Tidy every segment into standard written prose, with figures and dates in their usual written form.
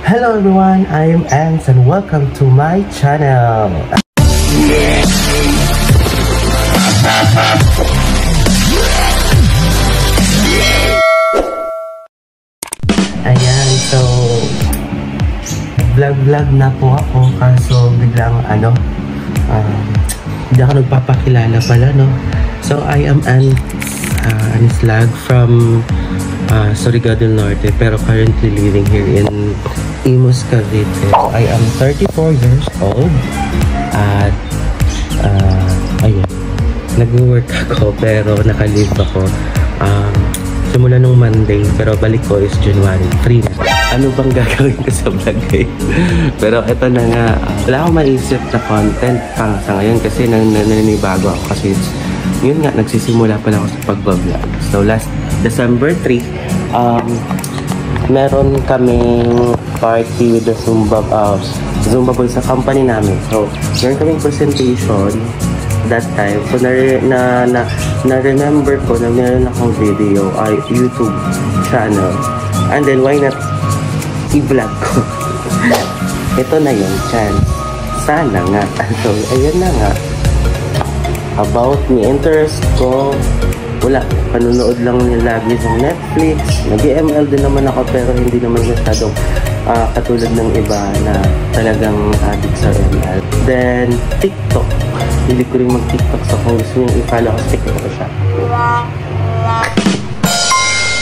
Hello everyone, I am Ans and welcome to my channel. Ayan, so vlog na po ako kaso biglang hindi ako nagpapakilala pala, no? So I am Ans Lag from Surigao del Norte, pero currently living here in Imus, Cavite. So I am 34 years old at ayun, nag-work ako pero naka-leave ako simula nung Monday, pero balik ko is January 3 na. Ano bang gagawin ko sa vlog ngayon? Pero eto na nga, wala akong maisip na content pang sa ngayon kasi naninibago ako kasi yun nga, nagsisimula pa lang ako sa pag-vlog. So last December 3, meron kaming party with the Zumba Boys sa company namin. So meron kaming presentation that time. So na-remember ko na meron akong video ay YouTube channel. And then why not i-vlog ko? Ito na yung chance. Sana nga. So ayun na nga. About me, interest ko, wala. Panunood lang niya lagi sa Netflix. Nag-ML din naman ako pero hindi naman masyadong katulad ng iba na talagang addict sa ML. Then, TikTok. Hindi ko rin mag-TikTok, so kung gusto nyo i-follow ko sa TikTok ko siya.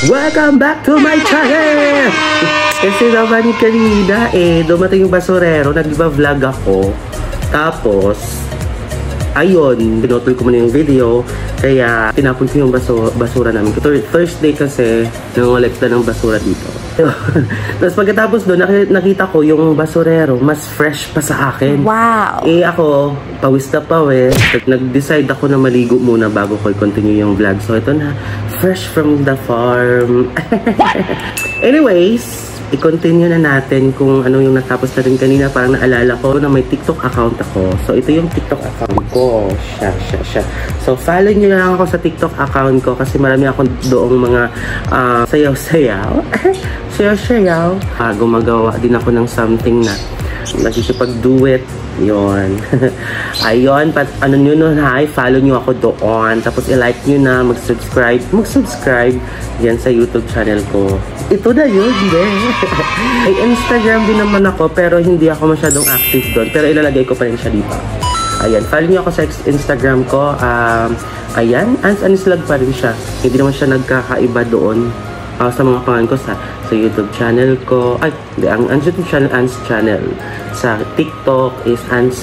Welcome back to my channel! Kasi naman kanina dumating yung basurero, nag-vlog ako. Tapos, ayun, pinotol ko muna yung video, kaya tinapon ko yung basura namin. Thursday kasi, nangolekta ng basura dito. Tapos pagkatapos doon, nakita ko yung basurero, mas fresh pa sa akin. Wow! Ako, pawis na pawis. Nag-decide ako na maligo muna bago ko i-continue yung vlog. So ito na, fresh from the farm. Anyways, i-continue na natin kung ano yung natapos na rin kanina. Parang naalala ko na may TikTok account ako. So, ito yung TikTok account ko. Siya. So, follow nyo na lang ako sa TikTok account ko kasi marami akong doong mga sayaw-sayaw. Sayaw-sayaw. Gumagawa din ako ng something na nakikipag-duet. Yun. Ayun. Ano nyo nun, hi? Follow nyo ako doon. Tapos, i-like nyo na. Mag-subscribe yan sa YouTube channel ko. Ito na yun, Ay, Instagram din naman ako, pero hindi ako masyadong active doon. Pero ilalagay ko pa rin siya dito. Ayan, follow niyo ako sa Instagram ko. Ayan, Ans Lag pa rin siya. Hindi naman siya nagkakaiba doon sa mga pangalan ko sa YouTube channel ko. Ay, ang YouTube channel, Ans channel. Sa TikTok is Ans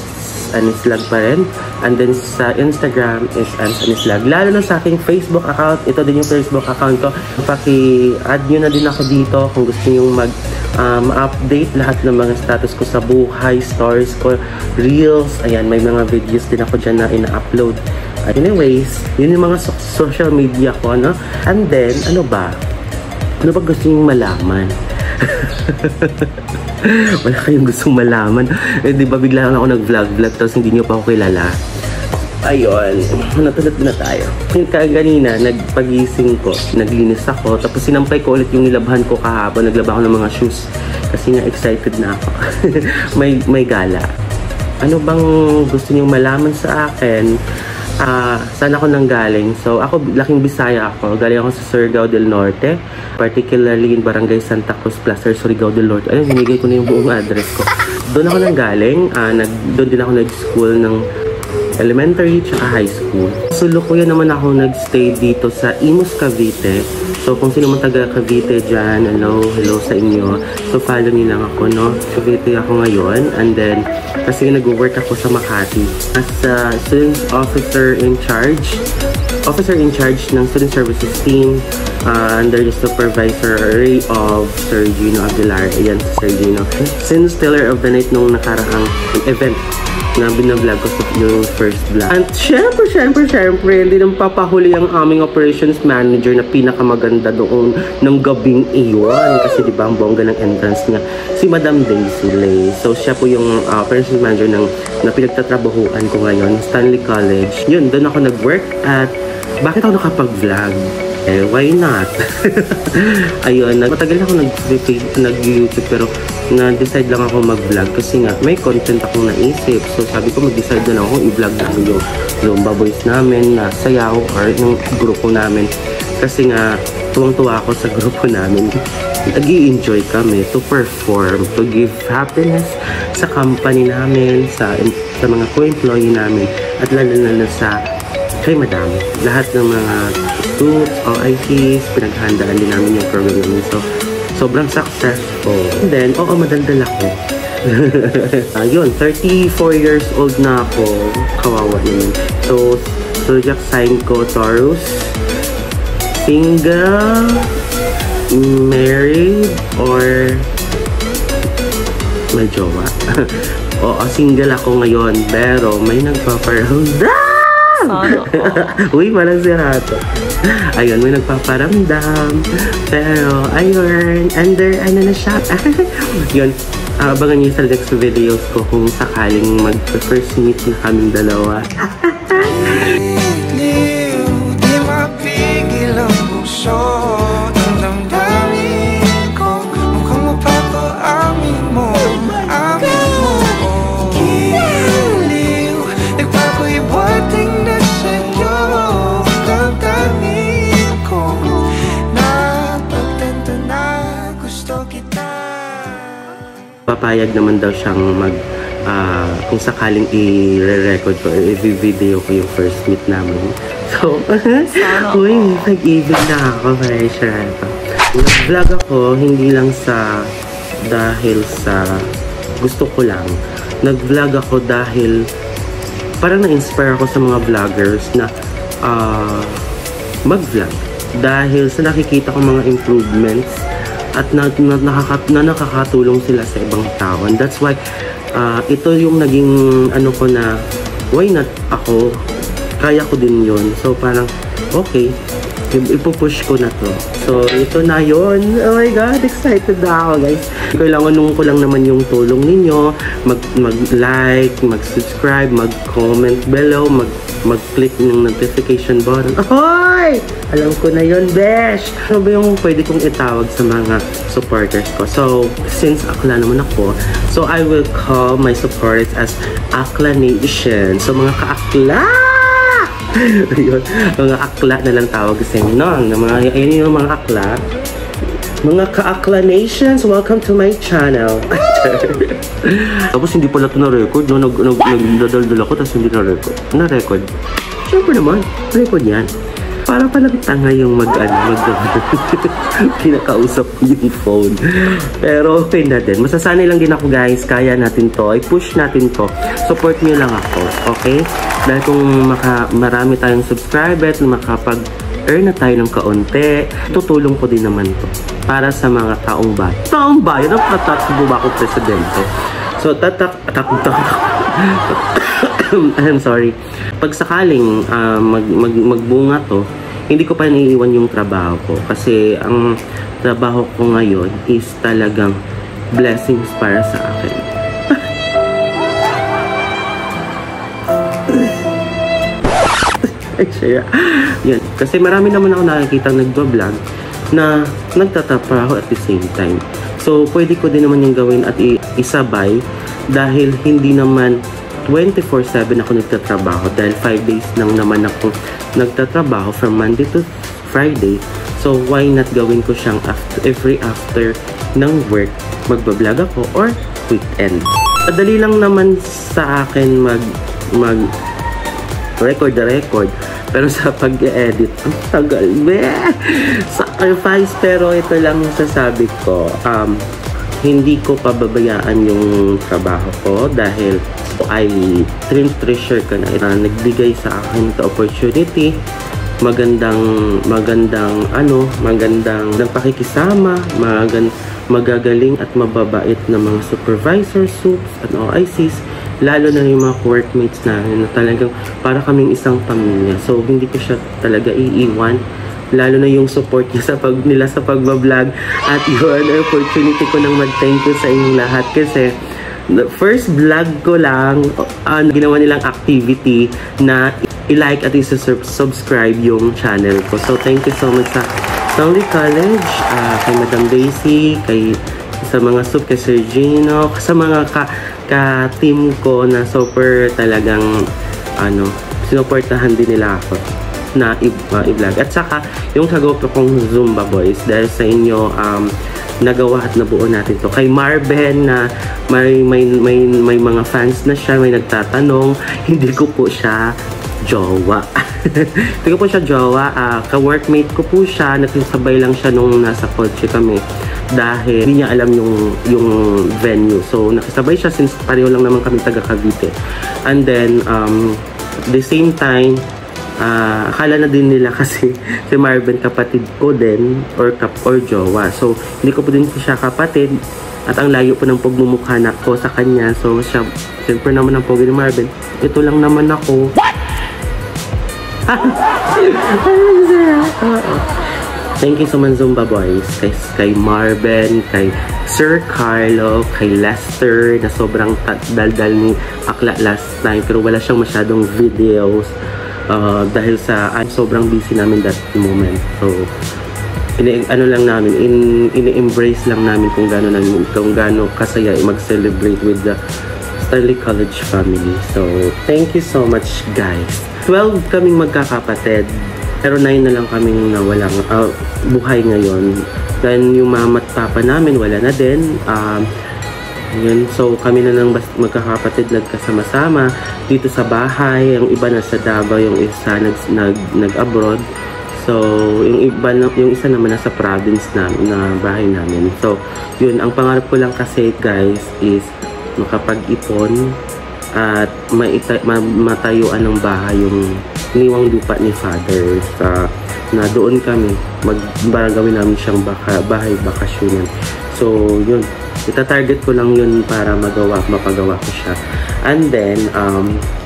Lag pa rin. And then sa Instagram is Ans Lag. Lalo na sa aking Facebook account. Ito din yung Facebook account ko. Paki-add nyo na din ako dito kung gusto nyo ma-update lahat ng mga status ko sa buhay, stories ko, reels. Ayan, may mga videos din ako dyan na ina-upload. Anyways, yun yung mga social media ko, no? And then, ano ba? Ano ba gusto nyo malaman? Wala kayong gustong malaman. Di ba bigla lang ako nag-vlog tapos hindi nyo pa ako kilala. Ayun, natulad na tayo. Kanina, nagpagising ko, naglinis ako, tapos sinampay ko ulit yung nilabhan ko kahapon. Naglaba ako ng mga shoes kasi nga excited na ako. may gala. Ano bang gusto nyo malaman sa akin? Saan ako nanggaling? So, ako, laking Bisaya ako. Galing ako sa Surigao del Norte. Particularly in Barangay Santa Cruz, Plaza, Surigao del Norte. Ayun, hinigay ko na yung buong address ko. Doon ako nanggaling. Doon din ako nag-school ng elementary tsaka high school. Sulukuyan naman ako nag-stay dito sa Imus, Cavite. So, kung sino man taga Cavite dyan, hello sa inyo. So, follow niyo lang ako, no? Cavite ako ngayon. And then, kasi nag-work ako sa Makati as a student officer in charge ng student services team under the supervisory of Sir Gino Aguilar. Ayan, Sir Gino. Since Stellar of the Night nung nakaraang event na binablog ko sa yung first vlog. And syempre, hindi nang papahuli ang aming operations manager na pinakamaganda doon ng gabing iyon. Kasi diba ang bongga ng entrance niya, si Madam Daisy Lay. So siya po yung operations manager na pinagtatrabahuan ko ngayon, Stanley College. Yun, doon ako nag-work at bakit ako nakapag-vlog? Why not? Ayun, matagal ako nag-YouTube pero na-decide lang ako mag-vlog kasi nga may content akong naisip. So sabi ko mag-decide na lang ako i-vlog namin yung Zumba Boys namin na sayaw or yung grupo namin. Kasi nga tuwang-tuwa ako sa grupo namin. Nag-i-enjoy kami to perform, to give happiness sa company namin, sa mga co-employee namin, at lalo sa kay Madam. Lahat ng mga groups, OICs, pinaghandaan din namin yung program namin. So, sobrang successful. And then, madaldal ako. Ayun, 34 years old na ako. Kawawa naman. So, zodiac sign ko, Taurus. Single, married, or may jowa. Single ako ngayon, pero may nagpaparamdam. Uy, parang si Rato. Ayun, may nagpaparamdam. Pero, ayun, ano na siya. Yun, abangan niyo sa next videos ko kung sakaling mag-first meet na kaming dalawa. Papayag naman daw siyang kung sakaling i-record ko or i-video ko yung first meet namin. So, uy, pag-ibig na ako, very sure. Nag-vlog ako, hindi lang dahil sa gusto ko lang. Nag-vlog ako dahil parang na-inspire ako sa mga vloggers na mag-vlog. Dahil sa nakikita ko mga improvements at nakakatulong sila sa ibang tao. And that's why ito yung naging ko na why not ako, kaya ko din yun. So parang okay, ipupush ko na to. So ito na yun. Oh my God, excited na ako, guys. Kailangan ko lang naman yung tulong ninyo. Mag-like, mag-subscribe, mag-comment below, mag-click ng notification button. Ahoy! Alam ko na yun, besh! Ano ba yung pwede kong itawag sa mga supporters ko? So, since akla naman ako, so I will call my supporters as Akla Nation. So, mga ka-akla! Ayun, mga akla na lang tawag sa inyo. Ayun yung mga akla. Mga ka-akla nations, welcome to my channel. Tapos hindi pala ito na-record, no? Nagdadaldal ako, tapos hindi na-record. Na-record? Siyempre naman, record yan. Para palang tanga yung kinakausap ko yung phone. Pero okay na din. Masasanay lang din ako, guys. Kaya natin to. I-push natin to. Support nyo lang ako. Okay? Dahil kung marami tayong subscribers na makapag-earn na tayo ng kaunti, tutulong ko din naman to. Para sa mga taong bayan. Taong bayan? Tatakbo ba ako presidente? So, I'm sorry. Pag sakaling magbunga to, hindi ko pa naiiwan yung trabaho ko. Kasi ang trabaho ko ngayon is talagang blessings para sa akin. Yan. Kasi marami naman ako nakikita nagbablog na nagtatrabaho at the same time. So, pwede ko din naman yung gawin at isabay dahil hindi naman 24/7 ako nagtatrabaho dahil 5 days lang naman ako nagtatrabaho from Monday to Friday. So, why not gawin ko siyang every after ng work, magbablog ako or weekend. Madali lang naman sa akin record the record. Pero sa pag-edit, ang tagal, sacrifice. Pero ito lang sasabi ko, hindi ko pababayaan yung trabaho ko dahil I treasure ka na. Nagbigay sa akin the opportunity, magandang pakikisama, magagaling at mababait na mga supervisors, soups, at OICs. Lalo na yung mga workmates namin na talagang para kaming isang pamilya. So, hindi ko siya talaga iiwan. Lalo na yung support niya nila sa pagbablog. At yun, opportunity ko nang mag-thank you sa inyong lahat. Kasi, first vlog ko lang, ginawa nilang activity na i-like at i-subscribe yung channel ko. So, thank you so much sa Stanley College, kay Madam Daisy, kay sa mga sub kay Sir Gino, sa mga ka-team ko na super talagang sinuportahan din nila ako na i-vlog. At saka yung kagopro kong Zumba Boys, dahil sa inyo nagawa at nabuo natin to. Kay Marben na may mga fans na siya, may nagtatanong, hindi ko po siya jowa. Hindi ko po siya jowa. Ka-workmate ko po siya, nagsasabay lang siya nung nasa kotse kami dahil hindi niya alam yung venue. So nakasabay siya since pareho lang naman kami taga Cavite. And then at the same time, akala na din nila kasi si Marvin kapatid ko din or jowa. So hindi ko po din siya kapatid at ang layo po ng pagmumukha na ko sa kanya. So siya, siyempre naman ang pogi ni Marvin. Ito lang naman ako. Thank you so much Zumba Boys, kay Marvin, kay Sir Carlo, kay Lester na sobrang daldal ni Akla last time pero wala siyang masyadong videos dahil sa sobrang busy namin that moment. So ini-embrace lang namin kung gaano kasaya mag-celebrate with the Starley College family. So thank you so much guys. 12 kaming magkakapatid pero 9 na lang kaming nawalang buhay ngayon. Then yung mama at papa namin wala na din. Yun, so kami na lang magkakapatid nagkasama-sama dito sa bahay. Yung iba nasa Davao, yung isa nag-abroad. So yung isa naman nasa province na bahay namin. So yun, ang pangarap ko lang kasi guys is makapag-ipon at matayuan ng bahay yung iniwang lupa ni Father na doon kami gawin namin siyang bahay bakasyonan. So yun, ita-target ko lang yun para mapagawa ko siya. And then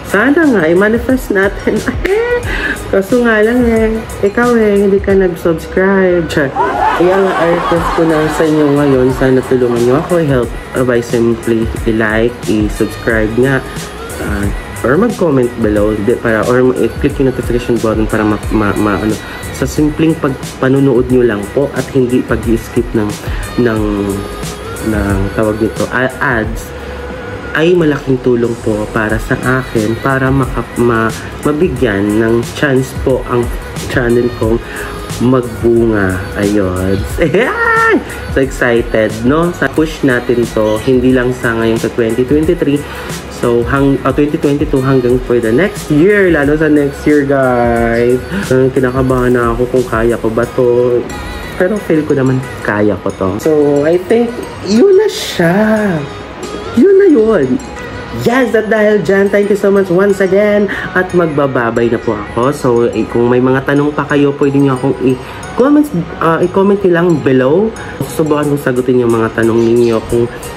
sana nga i-manifest natin. Kaso nga lang ikaw hindi ka nag-subscribe. Kaya nga request ko na sa inyo ngayon, sana tulungan nyo ako i-help by simply i-like, i-subscribe nga or mag-comment below or i-click yung notification button para sa simpleng panunood nyo lang po at hindi pag-i-skip ng tawag nito ads ay malaking tulong po para sa akin para mabigyan ng chance po ang channel kong magbunga. Ayun. So excited, no? Sa push natin to, hindi lang sa ngayon sa 2023. So, 2022 hanggang for the next year. Lalo sa next year, guys. Kinakabahan na ako kung kaya ko ba to. Pero feel ko naman kaya ko to. So, I think, yun na siya. Yun na yun. Yes, at dahil dyan, thank you so much once again. At magbababay na po ako. So, kung may mga tanong pa kayo, pwede nyo akong i-comment nyo lang below. Susubukan kong sagutin yung mga tanong ninyo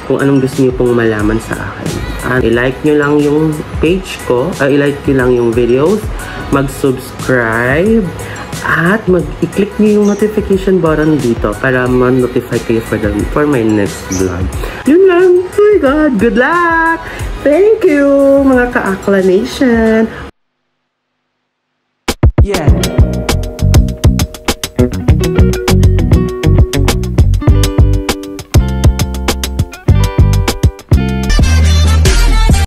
kung anong gusto nyo pong malaman sa akin. At i-like nyo lang yung page ko, i-like nyo lang yung videos, mag-subscribe, at i-click nyo yung notification button dito para ma-notify kayo for my next vlog. Yun lang. Oh my God. Good luck! Thank you, mga ka-Akla Nation! Yeah.